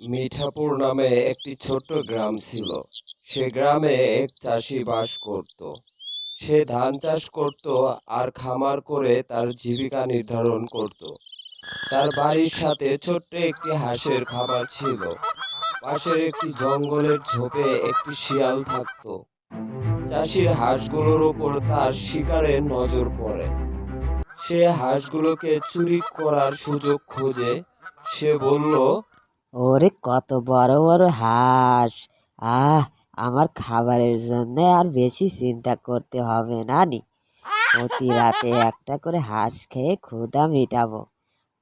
মিঠাপুর নামে একটি ছোট্ট গ্রাম ছিল। সে গ্রামে এক চাষি বাস করত। সে ধান চাষ করত আর খামার করে তার জীবিকা নির্ধারণ করত। তার বাড়ির সাথে ছোট্ট একটি হাঁসের খামার ছিল। পাশের একটি জঙ্গলের ঝোপে একটি শিয়াল থাকত। চাষির হাঁসগুলোর উপর তার শিকারের নজর পড়ে। সে হাঁসগুলোকে চুরি করার সুযোগ খোঁজে। সে বলল, ওরে কত বড় বড় হাঁস! আহ, আমার খাবারের জন্য আর বেশি চিন্তা করতে হবে না নি। প্রতি রাতে একটা করে হাঁস খেয়ে ক্ষুধা মেটাবো।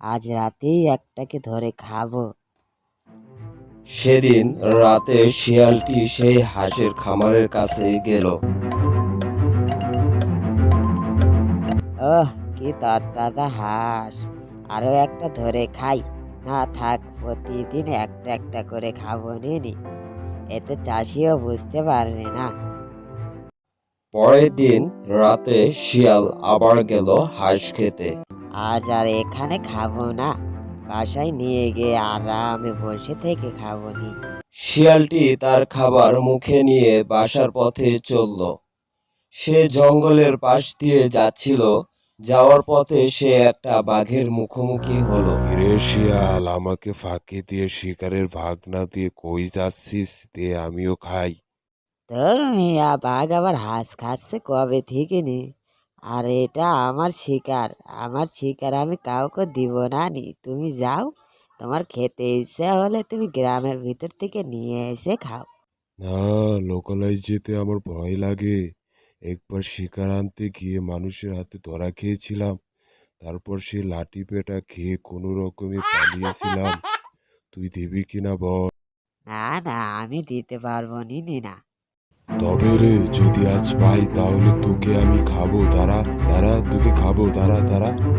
আজ রাতেই একটাকে ধরে খাবো। সেদিন রাতে শিয়ালটি সেই হাঁসের খামারের কাছে গেল। ওহ, কি তরতাজা হাঁস! আরো একটা ধরে খাই। না থাক, প্রতিদিন একটা একটা করে খাবো নি। এতে চাষিও বুঝতে পারবে না। পরের দিন রাতে শিয়াল আবার গেল হাঁস খেতে। আজ আর এখানে খাবো না, বাসায় নিয়ে গিয়ে আরামে বসে থেকে খাবো নি। শিয়ালটি তার খাবার মুখে নিয়ে বাসার পথে চলল। সে জঙ্গলের পাশ দিয়ে যাচ্ছিল। যাওয়ার পথে সে একটা বাঘের মুখোমুখি হলো। কিরে শিয়াল, আমাকে ফাঁকি দিয়ে শিকারের ভাগ না দিয়ে কই যাচ্ছিস? দে আমিও খাই। তোর মিয়া, বাঘ আবার হাঁস খাচ্ছে কবে থেকে নি? আর এটা আমার শিকার, আমার শিকার আমি কাউকে দিব না নি। তুমি যাও, তোমার খেতে ইচ্ছা হলে তুমি গ্রামের ভিতর থেকে নিয়ে এসে খাও। না, লোকালয়ে যেতে আমার ভয় লাগে। একবার শিকার আনতে গিয়ে মানুষের হাতে ধরা খেয়েছিলাম। তারপর সে লাঠি পেটা খেয়ে কোনো রকমে পালিয়েছিলাম। তুই দিবি কিনা বল? না না, আমি দিতে পারবো নি না। তবে রে, যদি আজ পাই তাহলে তোকে আমি খাবো। দাঁড়া দাঁড়া, তোকে খাবো, দাঁড়া দাঁড়া।